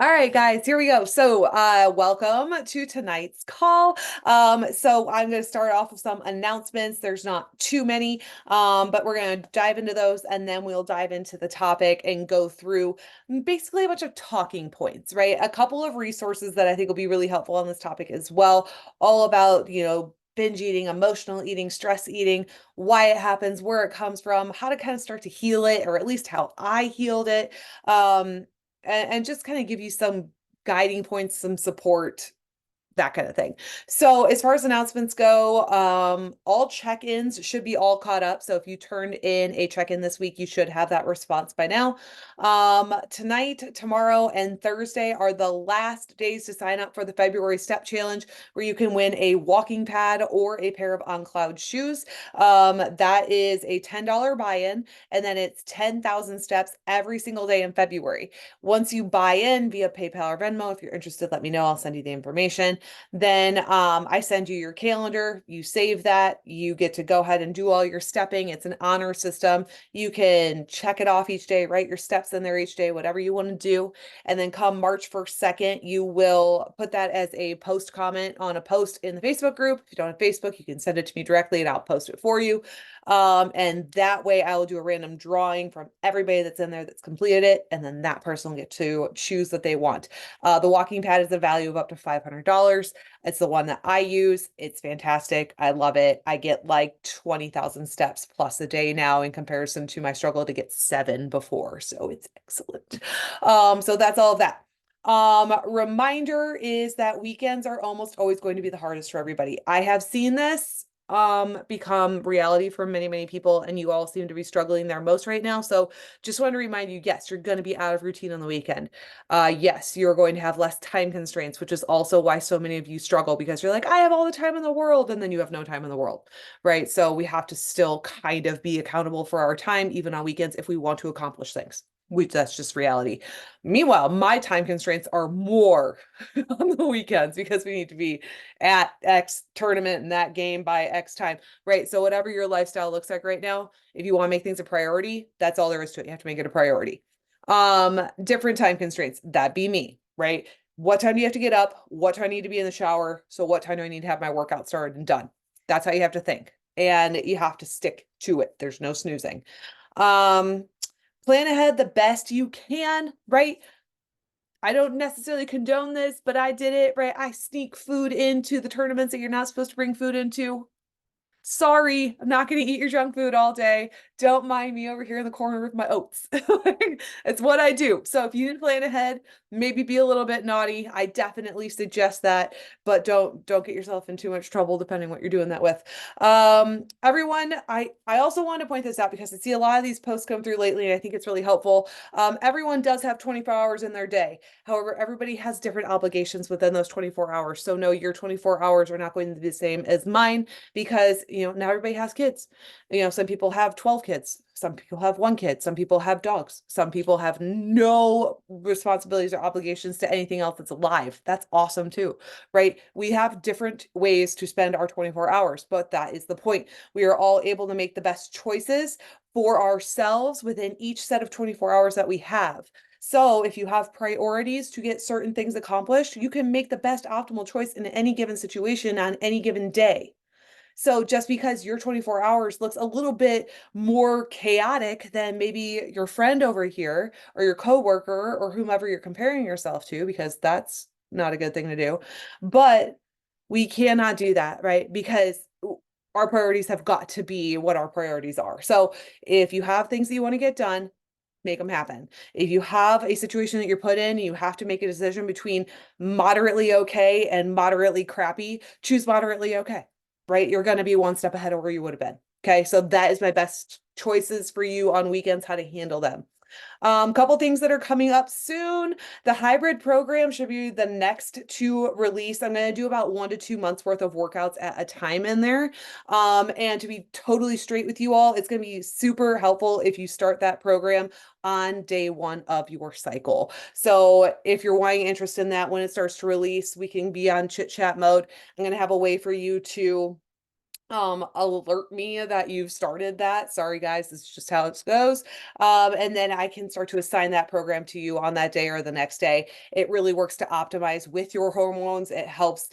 All right, guys, here we go. So, welcome to tonight's call. So I'm going to start off with some announcements. There's not too many, but we're going to dive into those and then we'll dive into the topic and go through basically a bunch of talking points, right? A couple of resources that I think will be really helpful on this topic as well, all about, binge eating, emotional eating, stress eating, why it happens, where it comes from, how to kind of start to heal it, or at least how I healed it. And just kind of give you some guiding points, some support, that kind of thing. So as far as announcements go, all check-ins should be all caught up. So if you turned in a check-in this week, you should have that response by now. Tonight, tomorrow, and Thursday are the last days to sign up for the February Step Challenge, where you can win a walking pad or a pair of On Cloud shoes. That is a $10 buy-in, and then it's 10,000 steps every single day in February. Once you buy in via PayPal or Venmo, if you're interested, let me know. I'll send you the information. Then I send you your calendar, you save that, you get to go ahead and do all your stepping. It's an honor system. You can check it off each day, write your steps in there each day, whatever you want to do. And then come March 1st, 2nd, you will put that as a post comment on a post in the Facebook group. If you don't have Facebook, you can send it to me directly and I'll post it for you. And that way I will do a random drawing from everybody that's in there that's completed it. And then that person will get to choose what they want. The walking pad is a value of up to $500. It's the one that I use. It's fantastic. I love it. I get like 20,000 steps plus a day now in comparison to my struggle to get 7 before. So it's excellent. So that's all of that. Reminder is that weekends are almost always going to be the hardest for everybody. I have seen this become reality for many people, and you all seem to be struggling there most right now. So just want to remind you, yes, you're going to be out of routine on the weekend. Yes, you're going to have less time constraints, which is also why so many of you struggle, because you're like, I have all the time in the world, and then you have no time in the world, right? So we have to still kind of be accountable for our time, even on weekends, if we want to accomplish things. That's just reality. Meanwhile, my time constraints are more on the weekends because we need to be at X tournament and that game by X time, right? So whatever your lifestyle looks like right now, if you want to make things a priority, that's all there is to it. You have to make it a priority. Different time constraints. That'd be me, right? What time do you have to get up? What time do I need to be in the shower? So what time do I need to have my workout started and done? That's how you have to think. And you have to stick to it. There's no snoozing. Um, Plan ahead the best you can, right? I don't necessarily condone this, but I did it, right? I sneak food into the tournaments that you're not supposed to bring food into. Sorry, I'm not going to eat your junk food all day. Don't mind me over here in the corner with my oats. It's what I do. So if you need to plan ahead, maybe be a little bit naughty. I definitely suggest that, but don't get yourself in too much trouble depending what you're doing that with. Everyone, I also want to point this out because I see a lot of these posts come through lately, and I think it's really helpful. Everyone does have 24 hours in their day. However, everybody has different obligations within those 24 hours. So no, your 24 hours are not going to be the same as mine, because not everybody has kids. Some people have 12 kids, some people have 1 kid, some people have dogs, some people have no responsibilities or obligations to anything else that's alive. That's awesome too, right? We have different ways to spend our 24 hours, but that is the point. We are all able to make the best choices for ourselves within each set of 24 hours that we have. So if you have priorities to get certain things accomplished, you can make the best optimal choice in any given situation on any given day. So just because your 24 hours looks a little bit more chaotic than maybe your friend over here or your coworker or whomever you're comparing yourself to, because that's not a good thing to do. But we cannot do that, right? Because our priorities have got to be what our priorities are. So if you have things that you want to get done, make them happen. If you have a situation that you're put in, you have to make a decision between moderately okay and moderately crappy, choose moderately okay, right? You're going to be one step ahead of where you would have been. Okay. So that is my best choices for you on weekends, how to handle them. Couple things that are coming up soon. The hybrid program should be the next to release. I'm going to do about 1 to 2 months worth of workouts at a time in there. And to be totally straight with you all, it's going to be super helpful if you start that program on day 1 of your cycle. So if you're wanting interest in that, when it starts to release, we can be on chit chat mode. I'm going to have a way for you to alert me that you've started that. Sorry, guys, this is just how it goes. And then I can start to assign that program to you on that day or the next day. It really works to optimize with your hormones. It helps,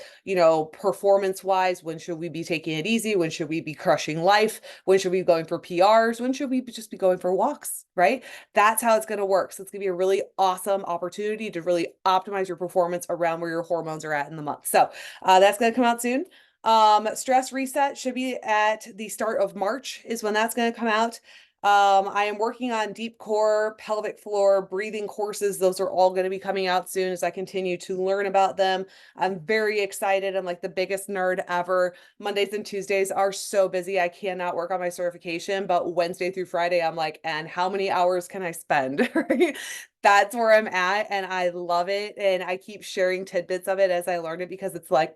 performance wise. When should we be taking it easy? When should we be crushing life? When should we be going for PRs? When should we just be going for walks? Right? That's how it's going to work. So it's going to be a really awesome opportunity to really optimize your performance around where your hormones are at in the month. So that's going to come out soon. Stress reset should be at the start of March is when that's going to come out. I am working on deep core, pelvic floor, breathing courses. Those are all going to be coming out soon as I continue to learn about them. I'm very excited. I'm like the biggest nerd ever. Mondays and Tuesdays are so busy. I cannot work on my certification, but Wednesday through Friday, I'm like, and how many hours can I spend? Right? That's where I'm at, and I love it. And I keep sharing tidbits of it as I learn it because it's like,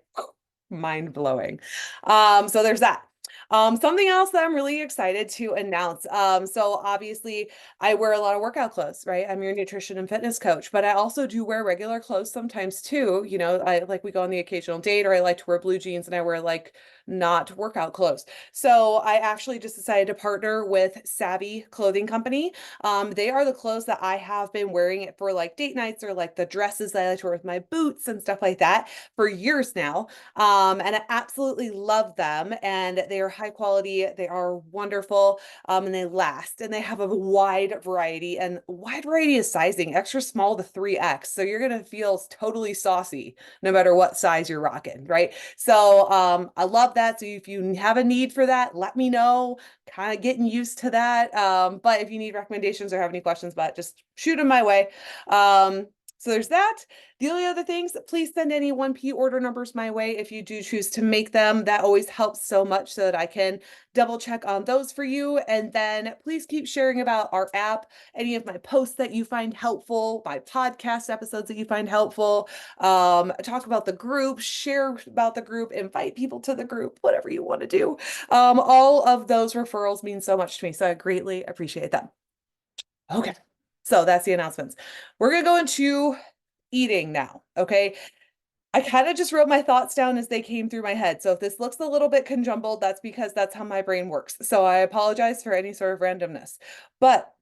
mind blowing. So there's that. Something else that I'm really excited to announce. So obviously I wear a lot of workout clothes, right? I'm your nutrition and fitness coach, but I also do wear regular clothes sometimes too. I like we go on the occasional date, or I like to wear blue jeans and I wear like not workout clothes. So I actually just decided to partner with Savvy Clothing Company. They are the clothes that I have been wearing it for like date nights, or like the dresses that I like to wear with my boots and stuff like that for years now. And I absolutely love them, and they are high quality. They are wonderful, and they last, and they have a wide variety of sizing, extra small to 3X. So you're gonna feel totally saucy no matter what size you're rocking, right? So I love that. So if you have a need for that, let me know. Kind of getting used to that. But if you need recommendations or have any questions about it, just shoot them my way. So there's that. The only other things, please send any 1P order numbers my way if you do choose to make them. That always helps so much so that I can double check on those for you. And then please keep sharing about our app, any of my posts that you find helpful, my podcast episodes that you find helpful. Talk about the group, share about the group, invite people to the group, whatever you want to do. All of those referrals mean so much to me, so I greatly appreciate them. Okay, so that's the announcements. We're gonna go into eating now, okay? I kind of just wrote my thoughts down as they came through my head. So if this looks a little bit conjumbled, that's because that's how my brain works. So I apologize for any sort of randomness. But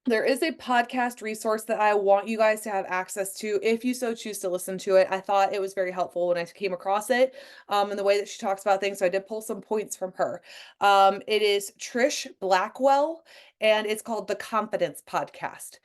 there is a podcast resource that I want you guys to have access to if you so choose to listen to it. I thought it was very helpful when I came across it, and the way that she talks about things. So I did pull some points from her. It is Trish Blackwell, and it's called The Confidence Podcast.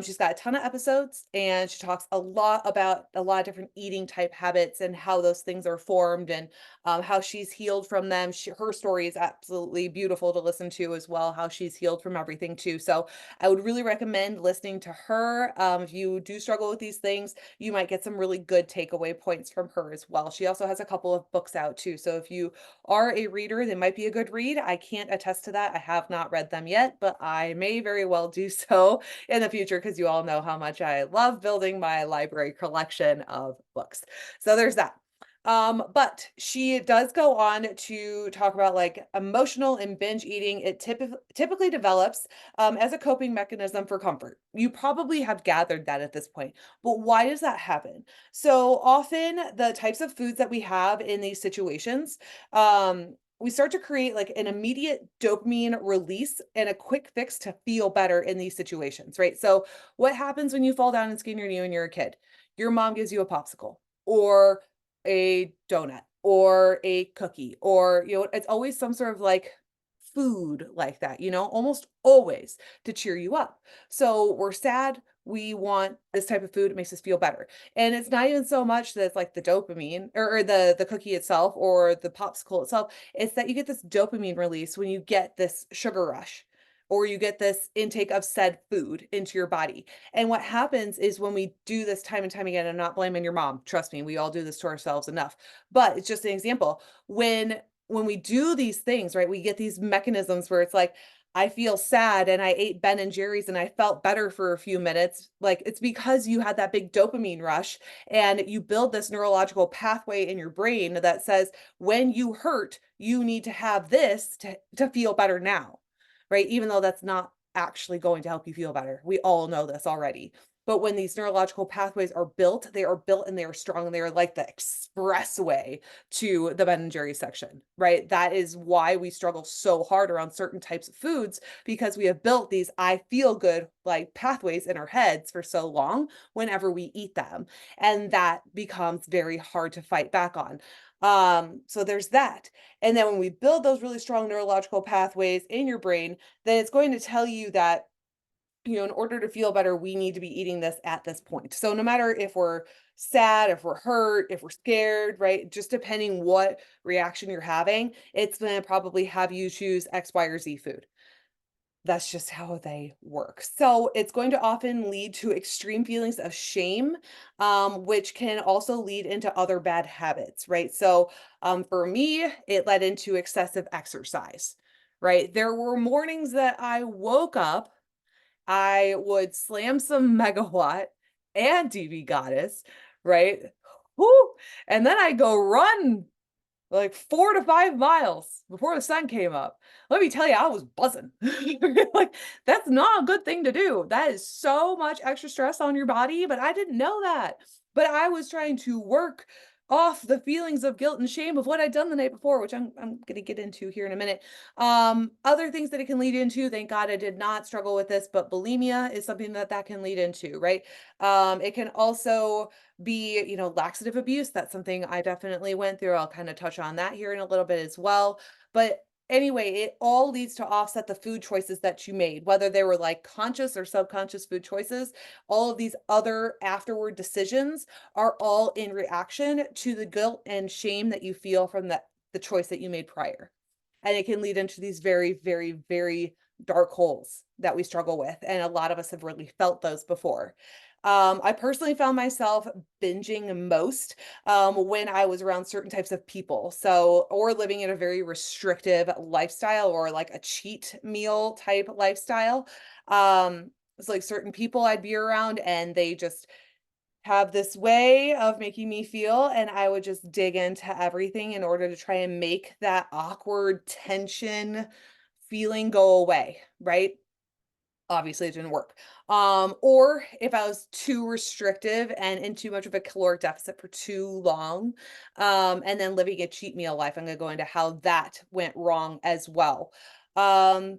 She's got a ton of episodes, and she talks a lot about a lot of different eating type habits and how those things are formed, and how she's healed from them. Her story is absolutely beautiful to listen to as well, how she's healed from everything too. So I would really recommend listening to her. If you do struggle with these things, you might get some really good takeaway points from her as well. She also has a couple of books out too. So if you are a reader, they might be a good read. I can't attest to that. I have not read them yet, but I may very well do so in the future because you all know how much I love building my library collection of books. So there's that. But she does go on to talk about like emotional and binge eating. It typically develops as a coping mechanism for comfort. You probably have gathered that at this point, but why does that happen? So often the types of foods that we have in these situations, we start to create like an immediate dopamine release and a quick fix to feel better in these situations, right? So what happens when you fall down and skin your knee when you're a kid? Your mom gives you a popsicle, or a donut, or a cookie, or it's always some sort of like food like that, almost always to cheer you up. So we're sad, we want this type of food, it makes us feel better. And it's not even so much that it's like the dopamine, or the cookie itself or the popsicle itself. It's that you get this dopamine release when you get this sugar rush, or you get this intake of said food into your body. And what happens is when we do this time and time again, I'm not blaming your mom. Trust me, we all do this to ourselves enough. But it's just an example. When we do these things, right, we get these mechanisms where it's like, I feel sad and I ate Ben and Jerry's and I felt better for a few minutes. Like it's because you had that big dopamine rush, and you build this neurological pathway in your brain that says when you hurt, you need to have this to feel better now, right? Even though that's not actually going to help you feel better. We all know this already. But when these neurological pathways are built, they are built and they are strong and they are like the expressway to the Ben and Jerry's section, right? That is why we struggle so hard around certain types of foods because we have built these I feel good like pathways in our heads for so long whenever we eat them. And that becomes very hard to fight back on. So there's that. And then when we build those really strong neurological pathways in your brain, then it's going to tell you that in order to feel better, we need to be eating this at this point. So no matter if we're sad, if we're hurt, if we're scared, right? Just depending what reaction you're having, it's going to probably have you choose X, Y, or Z food. That's just how they work. So it's going to often lead to extreme feelings of shame, which can also lead into other bad habits, right? So for me, it led into excessive exercise, right? There were mornings that I woke up, I would slam some Megawatt and DV Goddess, right? Whoo! And then I'd go run like 4 to 5 miles before the sun came up. Let me tell you, I was buzzing. Like, that's not a good thing to do. That is so much extra stress on your body, but I didn't know that. But I was trying to work off the feelings of guilt and shame of what I'd done the night before, which I'm gonna get into here in a minute. Other things that it can lead into, thank God I did not struggle with this, but bulimia is something that can lead into, right? It can also be, laxative abuse. That's something I definitely went through. I'll kind of touch on that here in a little bit as well. But anyway, it all leads to offset the food choices that you made, whether they were like conscious or subconscious food choices. All of these other afterward decisions are all in reaction to the guilt and shame that you feel from the choice that you made prior. And it can lead into these very, very, very dark holes that we struggle with. And a lot of us have really felt those before. I personally found myself binging most when I was around certain types of people. So, or living in a very restrictive lifestyle or like a cheat meal type lifestyle. It's like certain people I'd be around and they just have this way of making me feel, and I would just dig into everything in order to try and make that awkward tension feeling go away, right? Obviously, it didn't work. Or if I was too restrictive and in too much of a caloric deficit for too long, and then living a cheat meal life, I'm gonna go into how that went wrong as well. Um,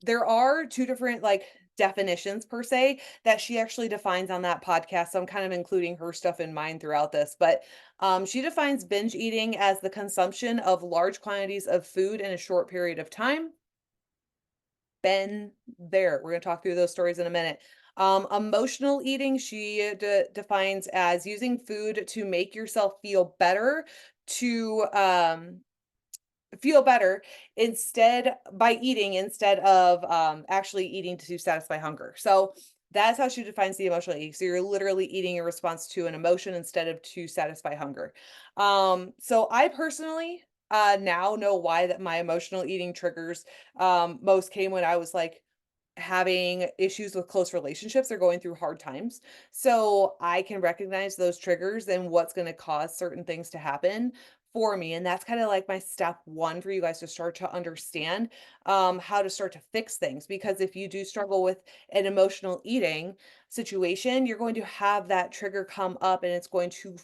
there are two different like definitions per se that she actually defines on that podcast. So I'm kind of including her stuff in mine throughout this, but she defines binge eating as the consumption of large quantities of food in a short period of time. Been there. We're going to talk through those stories in a minute. Emotional eating, she defines as using food to make yourself to feel better instead by eating instead of actually eating to satisfy hunger. So that's how she defines the emotional eating. So you're literally eating in response to an emotion instead of to satisfy hunger. So I personally now know why that my emotional eating triggers most came when I was like having issues with close relationships or going through hard times. So I can recognize those triggers and what's going to cause certain things to happen for me. And that's kind of like my step one for you guys to start to understand how to start to fix things. Because if you do struggle with an emotional eating situation, you're going to have that trigger come up and it's going to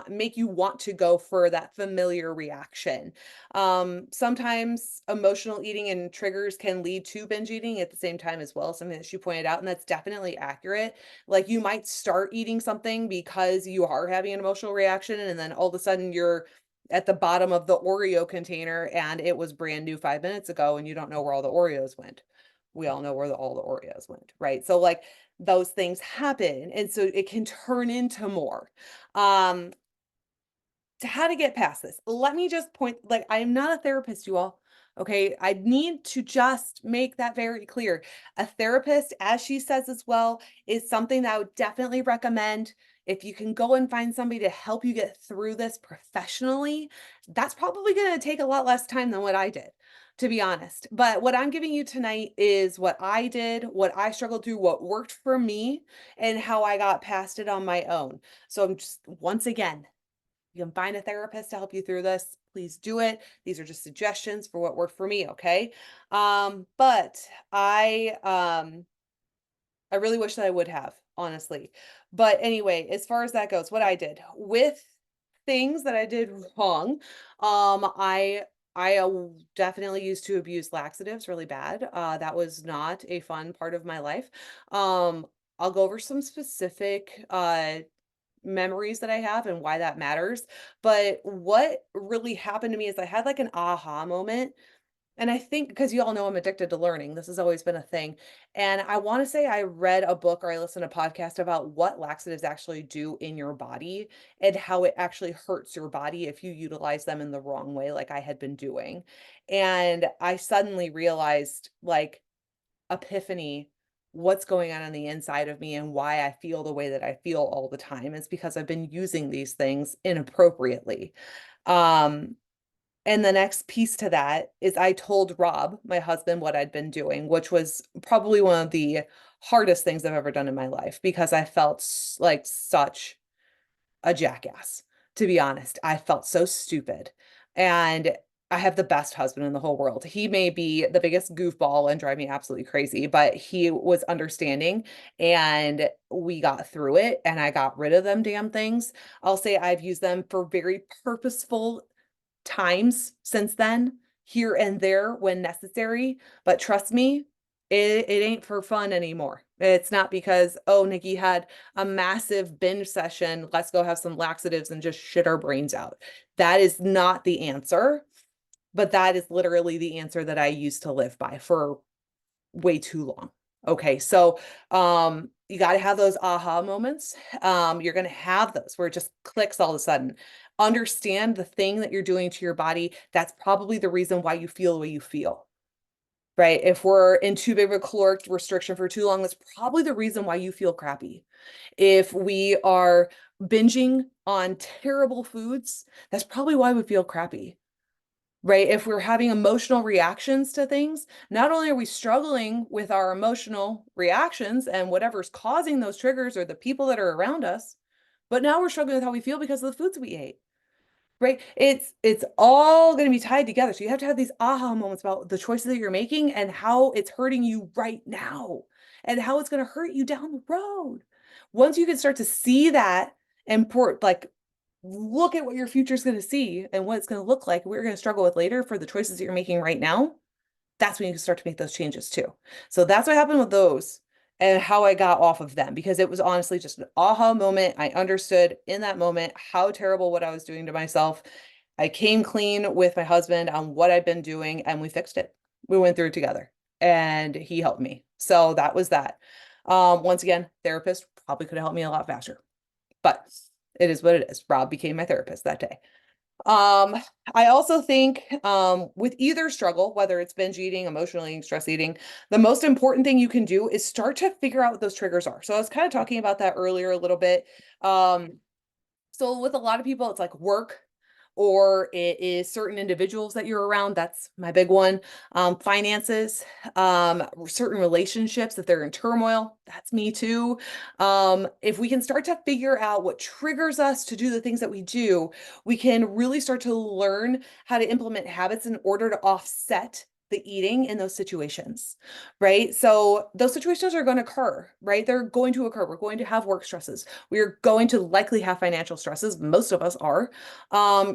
make you want to go for that familiar reaction. Sometimes emotional eating and triggers can lead to binge eating at the same time as well, something that she pointed out, and that's definitely accurate. Like you might start eating something because you are having an emotional reaction, and then all of a sudden you're at the bottom of the Oreo container and it was brand new 5 minutes ago and you don't know where all the Oreos went. We all know where all the Oreos went, right? So like those things happen. And so it can turn into more. Um, to how to get past this. Let me just point like I am not a therapist, you all. Okay, I need to just make that very clear. A therapist, as she says as well, is something that I would definitely recommend. If you can go and find somebody to help you get through this professionally, that's probably going to take a lot less time than what I did, to be honest. But what I'm giving you tonight is what I did, what I struggled through, what worked for me, and how I got past it on my own. So I'm just, once again, you can find a therapist to help you through this. Please do it. These are just suggestions for what worked for me, okay? But I really wish that I would have. honestly. But anyway, as far as that goes, what I did with things that I did wrong, I definitely used to abuse laxatives really bad. That was not a fun part of my life. Um, I'll go over some specific memories that I have and why that matters. But what really happened to me is I had like an aha moment, and I think because you all know I'm addicted to learning, this has always been a thing. And I want to say I read a book or I listened to a podcast about what laxatives actually do in your body and how it actually hurts your body if you utilize them in the wrong way, like I had been doing. And I suddenly realized, like, epiphany, what's going on the inside of me and why I feel the way that I feel all the time is because I've been using these things inappropriately. Um, and the next piece to that is I told Rob, my husband, what I'd been doing, which was probably one of the hardest things I've ever done in my life because I felt like such a jackass, to be honest. I felt so stupid. And I have the best husband in the whole world. He may be the biggest goofball and drive me absolutely crazy, but he was understanding and we got through it and I got rid of them damn things. I'll say I've used them for very purposeful times since then, here and there when necessary. But trust me, it ain't for fun anymore. It's not because, oh, Nikki had a massive binge session. Let's go have some laxatives and just shit our brains out. That is not the answer, but that is literally the answer that I used to live by for way too long. Okay, so you got to have those aha moments. You're going to have those where it just clicks all of a sudden. Understand the thing that you're doing to your body. That's probably the reason why you feel the way you feel, right? If we're in too big of a caloric restriction for too long, that's probably the reason why you feel crappy. If we are binging on terrible foods, that's probably why we feel crappy, right? If we're having emotional reactions to things, not only are we struggling with our emotional reactions and whatever's causing those triggers or the people that are around us, but now we're struggling with how we feel because of the foods we ate. Right? It's all going to be tied together. So you have to have these aha moments about the choices that you're making and how it's hurting you right now and how it's going to hurt you down the road. Once you can start to see that and like look at what your future is going to see and what it's going to look like, we're going to struggle with later for the choices that you're making right now, that's when you can start to make those changes too. So that's what happened with those and how I got off of them because it was honestly just an aha moment. I understood in that moment how terrible what I was doing to myself. I came clean with my husband on what I'd been doing and we fixed it. We went through it together and he helped me. So that was that. Once again, therapist probably could have helped me a lot faster, but it is what it is. Rob became my therapist that day. Um, I also think with either struggle, whether it's binge eating, emotional eating, stress eating, the most important thing you can do is start to figure out what those triggers are. So I was kind of talking about that earlier a little bit. So with a lot of people, it's like work or it is certain individuals that you're around. That's my big one. Finances, certain relationships, if they're in turmoil, that's me too. If we can start to figure out what triggers us to do the things that we do, we can really start to learn how to implement habits in order to offset the eating in those situations, right? So those situations are going to occur, right? They're going to occur. We're going to have work stresses. We're going to likely have financial stresses. Most of us are.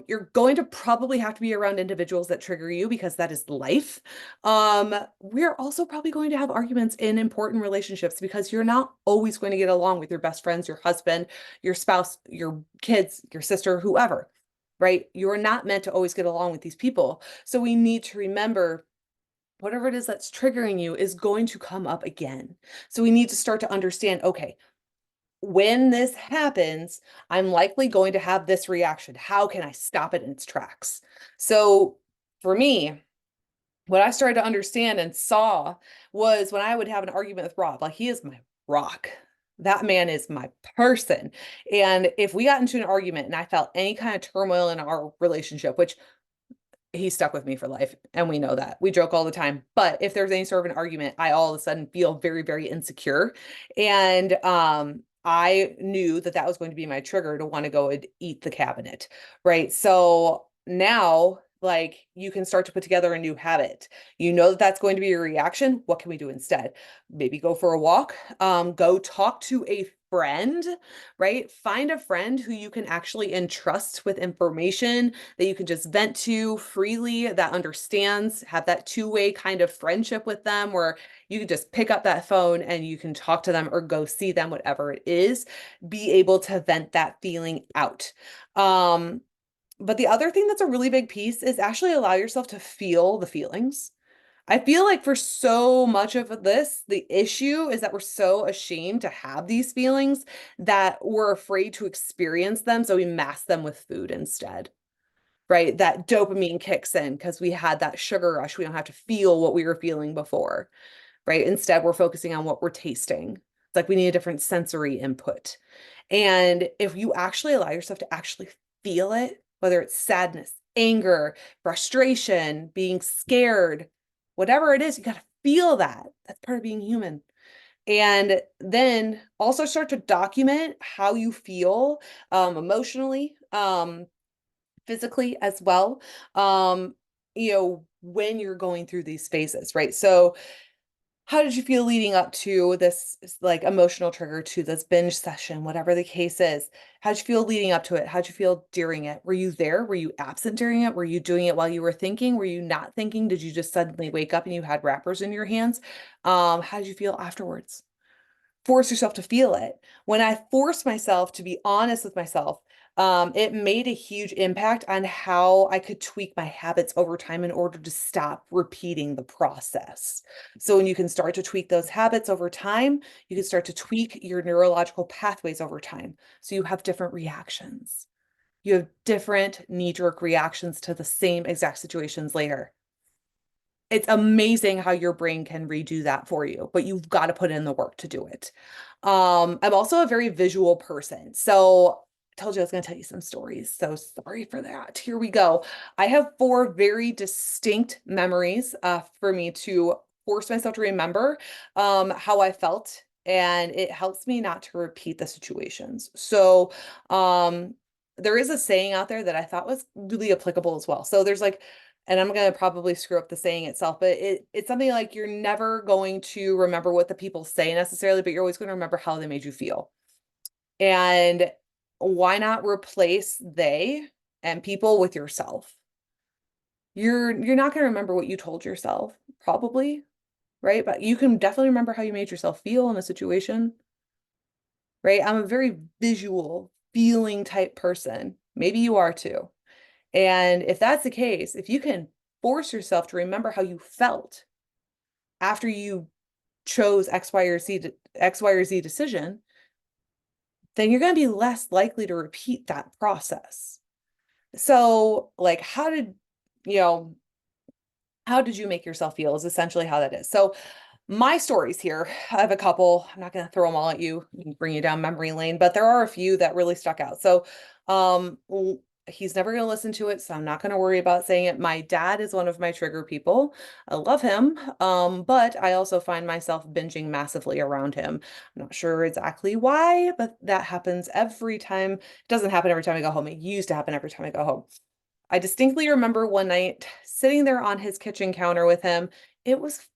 You're going to probably have to be around individuals that trigger you because that is life. We're also probably going to have arguments in important relationships because you're not always going to get along with your best friends, your husband, your spouse, your kids, your sister, whoever, right? You're not meant to always get along with these people. So we need to remember whatever it is that's triggering you is going to come up again. So we need to start to understand, okay, when this happens, I'm likely going to have this reaction. How can I stop it in its tracks? So for me, what I started to understand and saw was when I would have an argument with Rob, like he is my rock. That man is my person. And if we got into an argument and I felt any kind of turmoil in our relationship, which he stuck with me for life, and we know that. We joke all the time. But if there's any sort of an argument, I all of a sudden feel very, very insecure. And I knew that that was going to be my trigger to want to go and eat the cabinet, right? So now like you can start to put together a new habit. You know that that's going to be your reaction. What can we do instead? Maybe go for a walk, go talk to a friend, right? Find a friend who you can actually entrust with information that you can just vent to freely, that understands, have that two-way kind of friendship with them where you can just pick up that phone and you can talk to them or go see them, whatever it is, be able to vent that feeling out. But the other thing that's a really big piece is actually allow yourself to feel the feelings. I feel like for so much of this, the issue is that we're so ashamed to have these feelings that we're afraid to experience them. So we mask them with food instead, right? That dopamine kicks in because we had that sugar rush. We don't have to feel what we were feeling before, right? Instead, we're focusing on what we're tasting. It's like we need a different sensory input. And if you actually allow yourself to actually feel it, whether it's sadness, anger, frustration, being scared, whatever it is, you got to feel that. That's part of being human. And then also start to document how you feel emotionally, physically as well. When you're going through these phases, right? So how did you feel leading up to this like emotional trigger to this binge session, whatever the case is? How'd you feel leading up to it? How'd you feel during it? Were you there? Were you absent during it? Were you doing it while you were thinking? Were you not thinking? Did you just suddenly wake up and you had wrappers in your hands? How did you feel afterwards? Force yourself to feel it. When I forced myself to be honest with myself, it made a huge impact on how I could tweak my habits over time in order to stop repeating the process. So when you can start to tweak those habits over time, you can start to tweak your neurological pathways over time. So you have different reactions. You have different knee-jerk reactions to the same exact situations later. It's amazing how your brain can redo that for you, but you've got to put in the work to do it. I'm also a very visual person. So I told you I was going to tell you some stories. So sorry for that. Here we go. I have four very distinct memories for me to force myself to remember how I felt. And it helps me not to repeat the situations. So there is a saying out there that I thought was really applicable as well. So there's like, and I'm going to probably screw up the saying itself, but it's something like you're never going to remember what the people say necessarily, but you're always going to remember how they made you feel. And why not replace they and people with yourself? You're not going to remember what you told yourself, probably, right? But you can definitely remember how you made yourself feel in a situation, right? I'm a very visual, feeling type person. Maybe you are too. And if that's the case, if you can force yourself to remember how you felt after you chose X, Y, or Z decision, then you're going to be less likely to repeat that process. So, like, you know, how did you make yourself feel is essentially how that is. So my stories here, I have a couple. I'm not going to throw them all at you and bring you down memory lane, but there are a few that really stuck out. So, he's never going to listen to it, so I'm not going to worry about saying it. My dad is one of my trigger people. I love him, but I also find myself binging massively around him. I'm not sure exactly why, but that happens every time. It doesn't happen every time I go home. It used to happen every time I go home. I distinctly remember one night sitting there on his kitchen counter with him. It was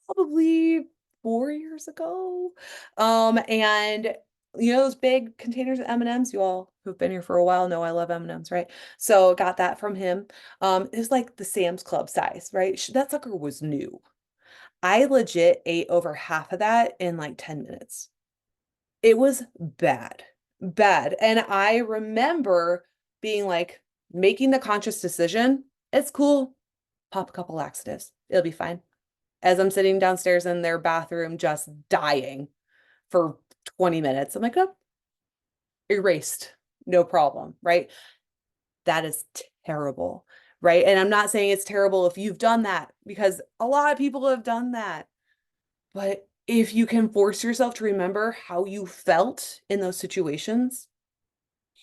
probably 4 years ago. And those big containers of M&Ms, you all who've been here for a while know I love M&Ms, right? So got that from him. It was like the Sam's Club size, right? That sucker was new. I legit ate over half of that in like 10 minutes. It was bad, bad. And I remember being like, making the conscious decision, it's cool. Pop a couple laxatives. It'll be fine. As I'm sitting downstairs in their bathroom, just dying for 20 minutes. I'm like, oh, erased. No problem. Right. That is terrible. Right. And I'm not saying it's terrible if you've done that because a lot of people have done that. But if you can force yourself to remember how you felt in those situations,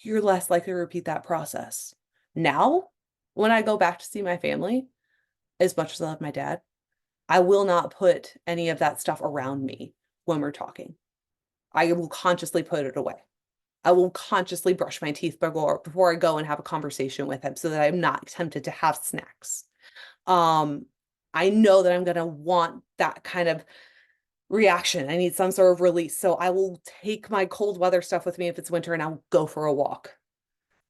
you're less likely to repeat that process. Now, when I go back to see my family, as much as I love my dad, I will not put any of that stuff around me when we're talking. I will consciously put it away. I will consciously brush my teeth before I go and have a conversation with him so that I'm not tempted to have snacks. Um, I know that I'm gonna want that kind of reaction. I need some sort of release. So I will take my cold weather stuff with me if it's winter and I'll go for a walk.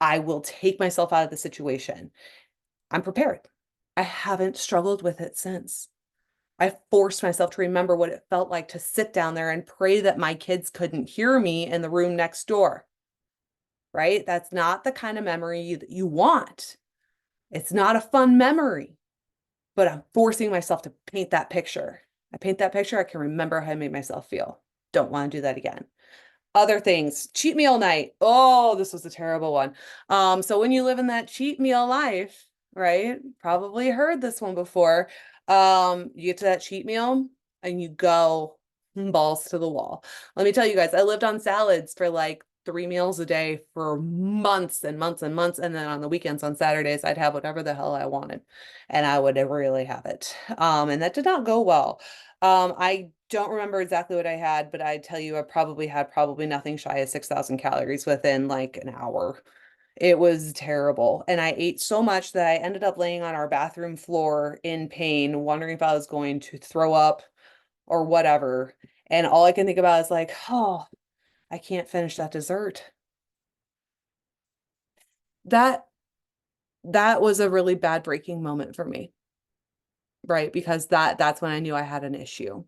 I will take myself out of the situation. I'm prepared. I haven't struggled with it since. I forced myself to remember what it felt like to sit down there and pray that my kids couldn't hear me in the room next door, right? That's not the kind of memory that you want. It's not a fun memory, but I'm forcing myself to paint that picture. I paint that picture, I can remember how I made myself feel. Don't want to do that again. Other things, cheat meal night. Oh, this was a terrible one. So when you live in that cheat meal life, right? Probably heard this one before. You get to that cheat meal and you go balls to the wall. Let me tell you guys, I lived on salads for like 3 meals a day for months and months and months. And then on the weekends, on Saturdays, I'd have whatever the hell I wanted. And I would really have it. And that did not go well. I don't remember exactly what I had, but I tell you, I probably had nothing shy of 6,000 calories within like an hour. It was terrible. And I ate so much that I ended up laying on our bathroom floor in pain, wondering if I was going to throw up or whatever. And all I can think about is like, oh, I can't finish that dessert. That that was a really bad breaking moment for me, right? Because that's when I knew I had an issue.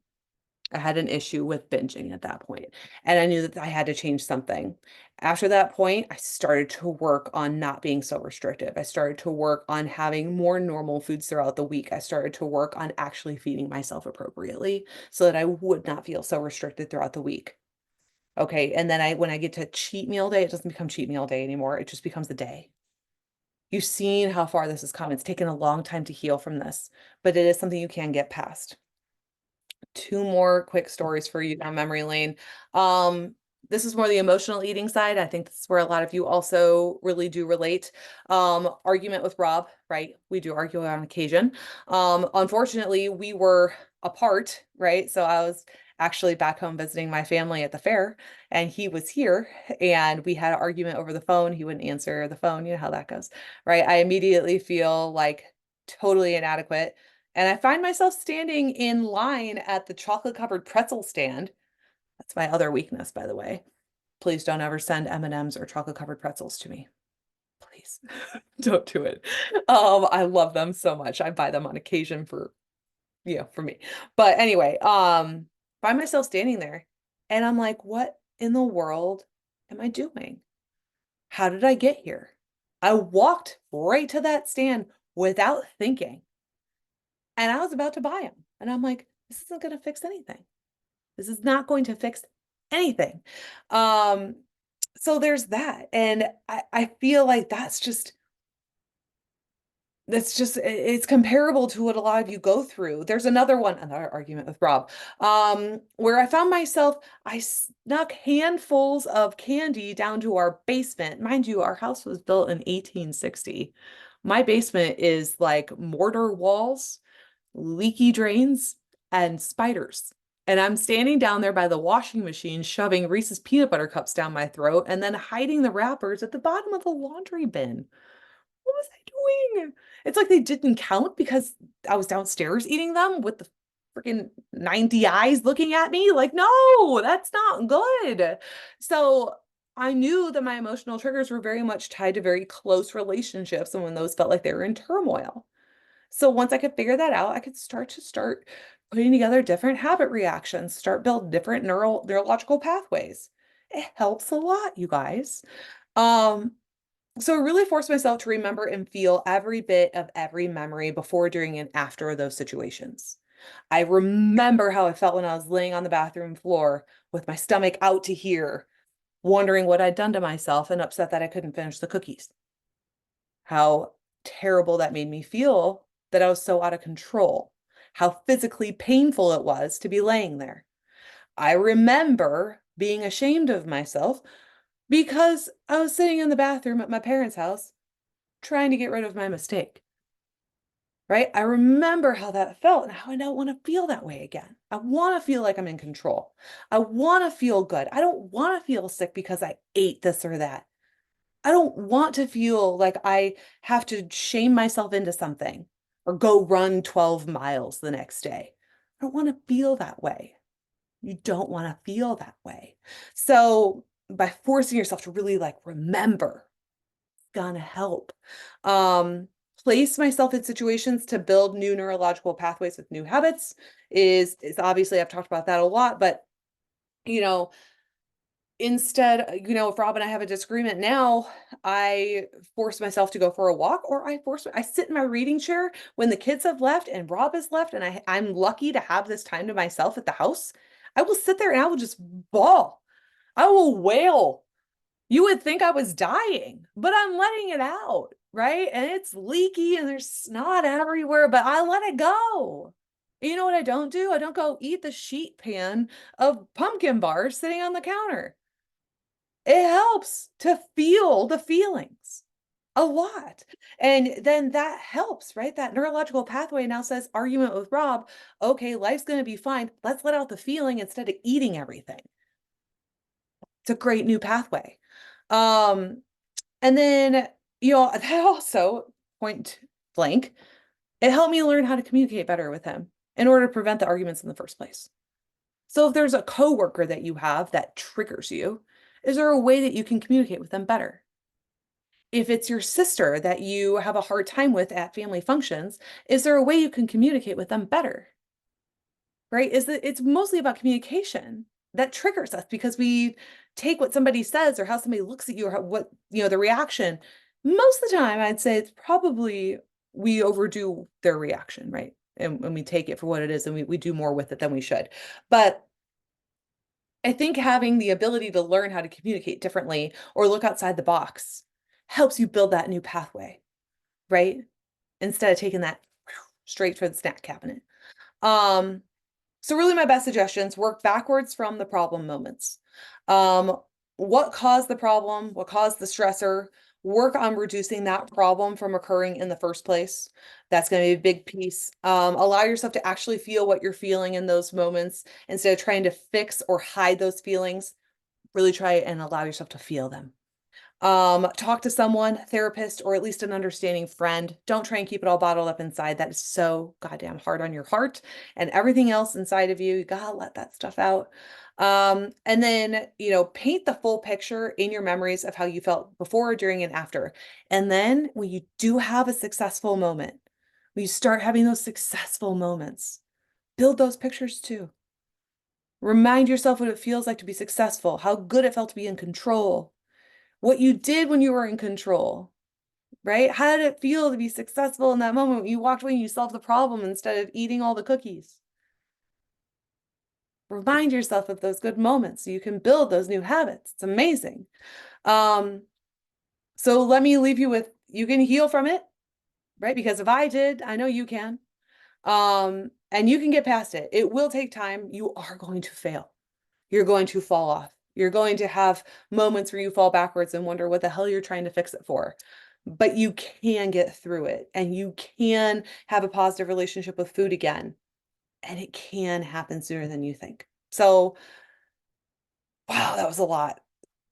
I had an issue with binging at that point, and I knew that I had to change something. After that point, I started to work on not being so restrictive. I started to work on having more normal foods throughout the week. I started to work on actually feeding myself appropriately so that I would not feel so restricted throughout the week. Okay, and then when I get to cheat meal day, it doesn't become cheat meal day anymore. It just becomes a day. You've seen how far this has come. It's taken a long time to heal from this, but it is something you can get past. Two more quick stories for you down memory lane. Um, this is more the emotional eating side. I think this is where a lot of you also really do relate. Argument with Rob, right? We do argue on occasion. Unfortunately, we were apart, right? So I was actually back home visiting my family at the fair, and he was here, and we had an argument over the phone. He wouldn't answer the phone. You know how that goes, right? I immediately feel like totally inadequate. And I find myself standing in line at the chocolate covered pretzel stand. That's my other weakness, by the way. Please don't ever send M&Ms or chocolate covered pretzels to me. Please don't do it. I love them so much. I buy them on occasion for, for me. But anyway, find myself standing there and I'm like, what in the world am I doing? How did I get here? I walked right to that stand without thinking. And I was about to buy them. And I'm like, this isn't going to fix anything. This is not going to fix anything. Um, so there's that. And I feel like it's comparable to what a lot of you go through. There's another argument with Rob, where I found myself, I snuck handfuls of candy down to our basement. Mind you, our house was built in 1860. My basement is like mortar walls, leaky drains, and spiders. And I'm standing down there by the washing machine, shoving Reese's peanut butter cups down my throat, and then hiding the wrappers at the bottom of the laundry bin. What was I doing? It's like they didn't count because I was downstairs eating them with the freaking 90 eyes looking at me. Like, no, that's not good. So I knew that my emotional triggers were very much tied to very close relationships and when those felt like they were in turmoil. So once I could figure that out, I could start putting together different habit reactions, start build different neurological pathways. It helps a lot, you guys. Um, so I really forced myself to remember and feel every bit of every memory before, during, and after those situations. I remember how I felt when I was laying on the bathroom floor with my stomach out to here, wondering what I'd done to myself and upset that I couldn't finish the cookies. How terrible that made me feel that I was so out of control, how physically painful it was to be laying there. I remember being ashamed of myself because I was sitting in the bathroom at my parents' house trying to get rid of my mistake, right? I remember how that felt and how I don't want to feel that way again. I want to feel like I'm in control. I want to feel good. I don't want to feel sick because I ate this or that. I don't want to feel like I have to shame myself into something or go run 12 miles the next day. I don't want to feel that way. You don't want to feel that way. So by forcing yourself to really like remember, it's gonna help. Um, Place myself in situations to build new neurological pathways with new habits is obviously I've talked about that a lot, but you know, instead, if Rob and I have a disagreement now, I force myself to go for a walk, or I sit in my reading chair when the kids have left and Rob has left, and I'm lucky to have this time to myself at the house. I will sit there and I will just bawl. I will wail. You would think I was dying, but I'm letting it out, right? And it's leaky and there's snot everywhere, but I let it go. You know what I don't do? I don't go eat the sheet pan of pumpkin bars sitting on the counter. It helps to feel the feelings a lot. And then that helps, right? That neurological pathway now says, argument with Rob, okay, life's going to be fine. Let's let out the feeling instead of eating everything. It's a great new pathway. Um, and then, that also, point blank, it helped me learn how to communicate better with him in order to prevent the arguments in the first place. So if there's a coworker that you have that triggers you, is there a way that you can communicate with them better? If it's your sister that you have a hard time with at family functions, is there a way you can communicate with them better? Right? Is that it's mostly about communication that triggers us because we take what somebody says or how somebody looks at you or the reaction. Most of the time, I'd say it's probably we overdo their reaction, right? And we take it for what it is and we do more with it than we should. But I think having the ability to learn how to communicate differently or look outside the box helps you build that new pathway, right? Instead of taking that straight for the snack cabinet. Um, so really my best suggestions work backwards from the problem moments. Um, what caused the problem? What caused the stressor? Work on reducing that problem from occurring in the first place. That's going to be a big piece. Allow yourself to actually feel what you're feeling in those moments instead of trying to fix or hide those feelings. Really try and allow yourself to feel them. Talk to someone, therapist, or at least an understanding friend. Don't try and keep it all bottled up inside. That is so goddamn hard on your heart and everything else inside of you. You gotta let that stuff out. And then, paint the full picture in your memories of how you felt before, during, and after. And then when you do have a successful moment, when you start having those successful moments, build those pictures too. Remind yourself what it feels like to be successful, how good it felt to be in control, what you did when you were in control, right? How did it feel to be successful in that moment when you walked away and you solved the problem instead of eating all the cookies? Remind yourself of those good moments so you can build those new habits. It's amazing. So let me leave you with, you can heal from it, right? Because if I did, I know you can. And you can get past it. It will take time. You are going to fail. You're going to fall off. You're going to have moments where you fall backwards and wonder what the hell you're trying to fix it for. But you can get through it and you can have a positive relationship with food again. And it can happen sooner than you think. So, wow, that was a lot.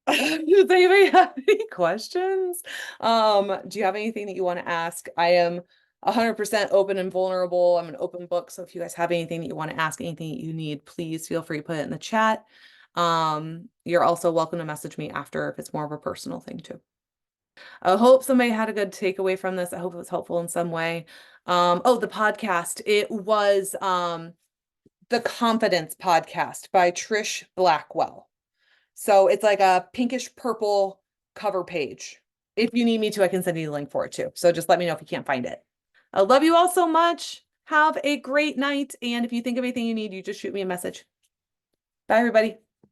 Does anybody have any questions? Do you have anything that you want to ask? I am 100% open and vulnerable. I'm an open book. So if you guys have anything that you want to ask, anything that you need, please feel free to put it in the chat. You're also welcome to message me after if it's more of a personal thing too. I hope somebody had a good takeaway from this. I hope it was helpful in some way. The podcast. It was the Confidence Podcast by Trish Blackwell. So it's like a pinkish purple cover page. If you need me to, I can send you the link for it too. So just let me know if you can't find it. I love you all so much. Have a great night. And if you think of anything you need, you just shoot me a message. Bye, everybody.